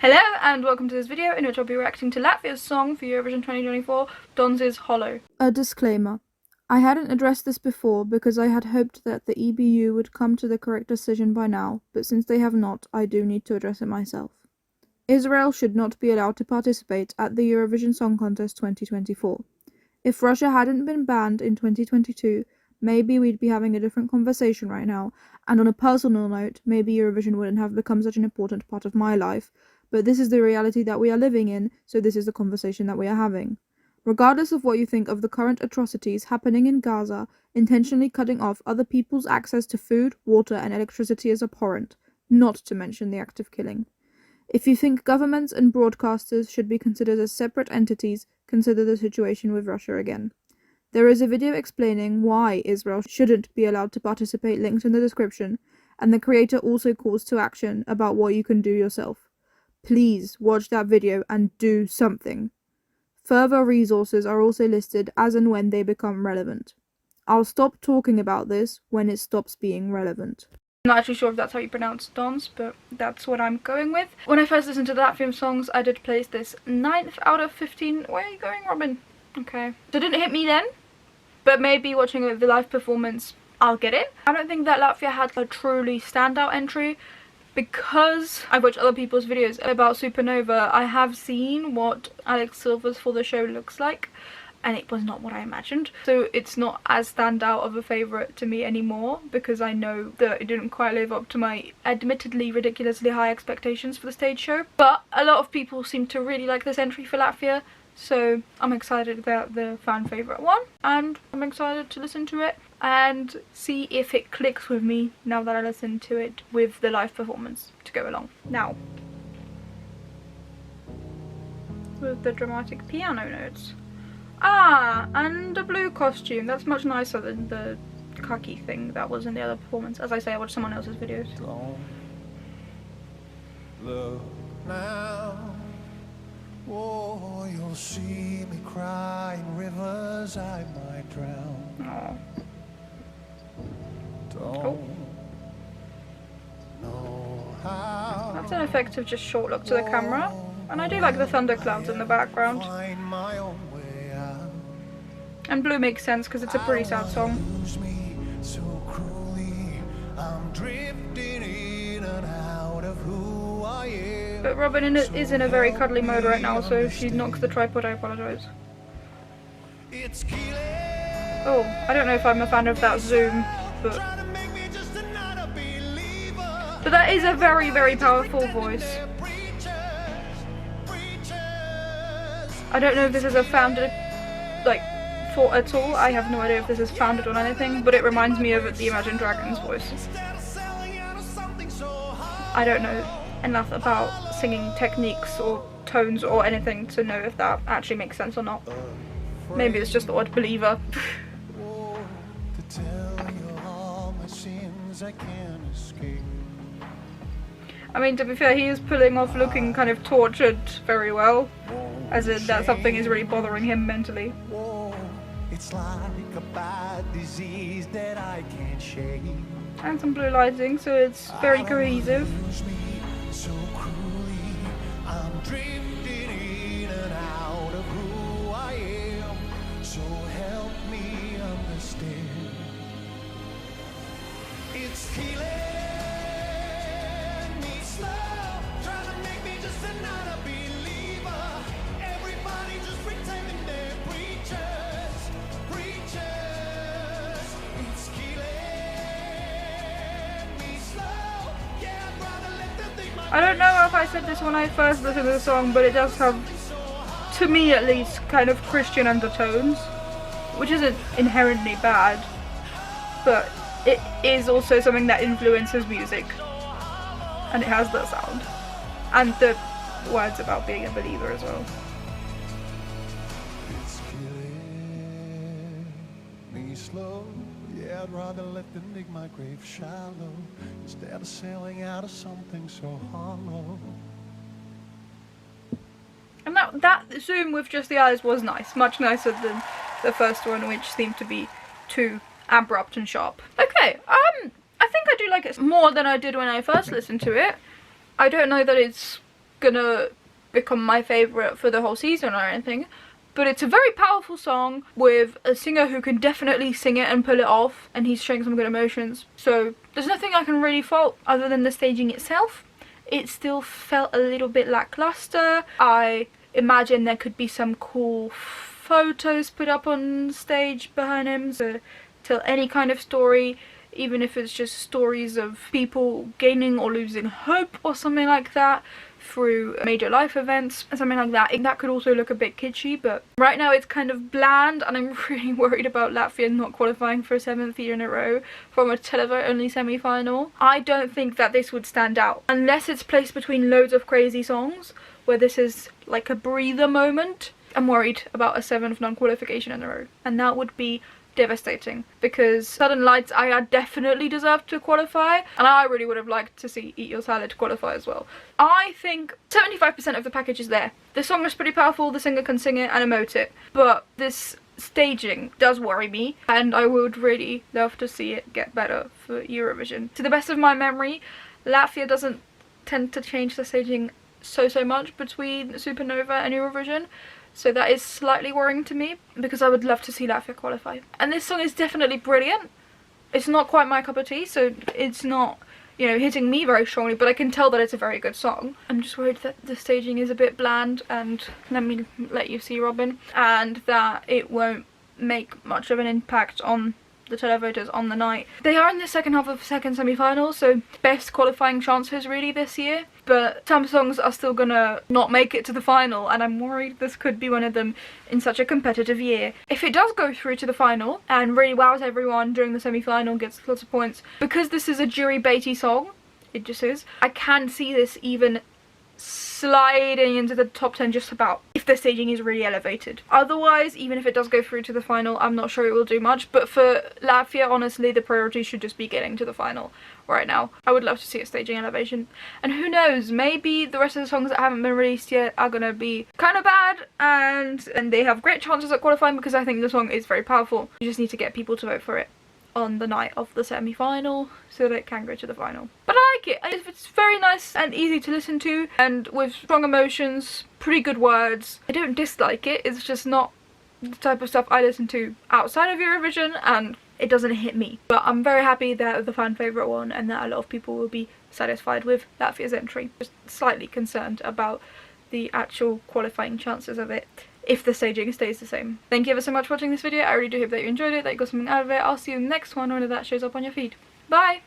Hello and welcome to this video in which I'll be reacting to Latvia's song for Eurovision 2024, Don's Hollow. A disclaimer. I hadn't addressed this before because I had hoped that the EBU would come to the correct decision by now, but since they have not, I do need to address it myself. Israel should not be allowed to participate at the Eurovision Song Contest 2024. If Russia hadn't been banned in 2022, maybe we'd be having a different conversation right now, and on a personal note, maybe Eurovision wouldn't have become such an important part of my life, but this is the reality that we are living in, so this is the conversation that we are having. Regardless of what you think of the current atrocities happening in Gaza, intentionally cutting off other people's access to food, water and electricity is abhorrent, not to mention the act of killing. If you think governments and broadcasters should be considered as separate entities, consider the situation with Russia again. There is a video explaining why Israel shouldn't be allowed to participate linked in the description, and the creator also calls to action about what you can do yourself. Please watch that video and do something. Further resources are also listed as and when they become relevant. I'll stop talking about this when it stops being relevant. I'm not actually sure if that's how you pronounce Don's, but that's what I'm going with. When I first listened to the Latvian songs, I did place this 9th out of 15. Where are you going, Robin? Okay. So it didn't hit me then, but maybe watching it with the live performance, I'll get it. I don't think that Latvia had a truly standout entry. Because I've watched other people's videos about Supernova, I have seen what Alex Silver's For the Show looks like, and it was not what I imagined. So it's not as standout of a favourite to me anymore, because I know that it didn't quite live up to my admittedly ridiculously high expectations for the stage show. But a lot of people seem to really like this entry for Latvia, so I'm excited about the fan favourite one, and I'm excited to listen to it and see if it clicks with me now that I listen to it with the live performance to go along. Now, with the dramatic piano notes. Ah, and a blue costume. That's much nicer than the khaki thing that was in the other performance. As I say, I watched someone else's videos. Don't look now. Oh, you'll see me cry in rivers I might drown. Aww. Don't know how. That's an effective just short look to the camera. And I do like the thunderclouds in the background. Find my own way out. And blue makes sense because it's a pretty sad song. Lose me so cruelly. I'm drifting in and out of who I am. But Robin is in a very cuddly mode right now, so if she knocks the tripod, I apologise. It's killing. Oh, I don't know if I'm a fan of that zoom, but that is a very, very powerful voice. I don't know if this is a founded, thought at all. I have no idea if this is founded on anything, but it reminds me of the Imagine Dragons voice. I don't know enough about singing techniques or tones or anything to know if that actually makes sense or not. Maybe it's just the odd believer. I mean, to be fair, he is pulling off looking kind of tortured very well, as in that something is really bothering him mentally. It's like a bad disease that I can't shake. And some blue lighting, so it's very cohesive. So cruelly, I'm drifting in and out of who I am. So help me understand. It's killing me slow, trying to make me just another believer. Everybody just pretending they're preachers. It's killing me slow. Yeah, I'd rather let them think my. I don't know if I said this when I first listened to the song, but it does have, to me at least, kind of Christian undertones, which isn't inherently bad, but it is also something that influences music, and it has that sound, and the words about being a believer as well. It's killing me slow. Yeah, I'd rather let them dig my grave shallow instead of sailing out of something so hollow. And that zoom with just the eyes was nice, much nicer than the first one, which seemed to be too abrupt and sharp. Okay, I think I do like it more than I did when I first listened to it. I don't know that it's gonna become my favourite for the whole season or anything, but it's a very powerful song with a singer who can definitely sing it and pull it off, and he's showing some good emotions. So there's nothing I can really fault other than the staging itself. It still felt a little bit lackluster. I imagine there could be some cool photos put up on stage behind him to tell any kind of story, even if it's just stories of people gaining or losing hope or something like that through major life events, something like that. That could also look a bit kitschy, but right now it's kind of bland, and I'm really worried about Latvia not qualifying for a 7th year in a row from a televote only semi-final. I don't think that this would stand out unless it's placed between loads of crazy songs where this is like a breather moment. I'm worried about a 7th non-qualification in a row, and that would be devastating, because Southern Lights I definitely deserved to qualify, and I really would have liked to see Eat Your Salad qualify as well. I think 75% of the package is there. The song is pretty powerful, the singer can sing it and emote it, but this staging does worry me, and I would really love to see it get better for Eurovision. To the best of my memory, Latvia doesn't tend to change the staging so much between Supernova and Eurovision. So that is slightly worrying to me, because I would love to see Latvia qualify. And this song is definitely brilliant. It's not quite my cup of tea, so it's not, you know, hitting me very strongly, but I can tell that it's a very good song. I'm just worried that the staging is a bit bland, and let me let you see Robin, and that it won't make much of an impact on the televoters on the night. They are in the second half of the second semi-final, so best qualifying chances really this year, but some songs are still gonna not make it to the final, and I'm worried this could be one of them in such a competitive year. If it does go through to the final and really wows everyone during the semi-final, gets lots of points, because this is a jury baity song, it just is, I can see this even sliding into the top 10 just about, if the staging is really elevated. Otherwise, even if it does go through to the final, I'm not sure it will do much, but for Latvia, honestly, the priority should just be getting to the final right now. I would love to see a staging elevation, and who knows, maybe the rest of the songs that haven't been released yet are gonna be kind of bad, and they have great chances at qualifying, because I think the song is very powerful. You just need to get people to vote for it on the night of the semi-final so that it can go to the final. But I like it. It's very nice and easy to listen to, and with strong emotions, pretty good words. I don't dislike it, it's just not the type of stuff I listen to outside of Eurovision, and it doesn't hit me. But I'm very happy that the fan favourite won, and that a lot of people will be satisfied with Latvia's entry. Just slightly concerned about the actual qualifying chances of it if the staging stays the same. Thank you ever so much for watching this video. I really do hope that you enjoyed it, that you got something out of it. I'll see you in the next one when that shows up on your feed. Bye!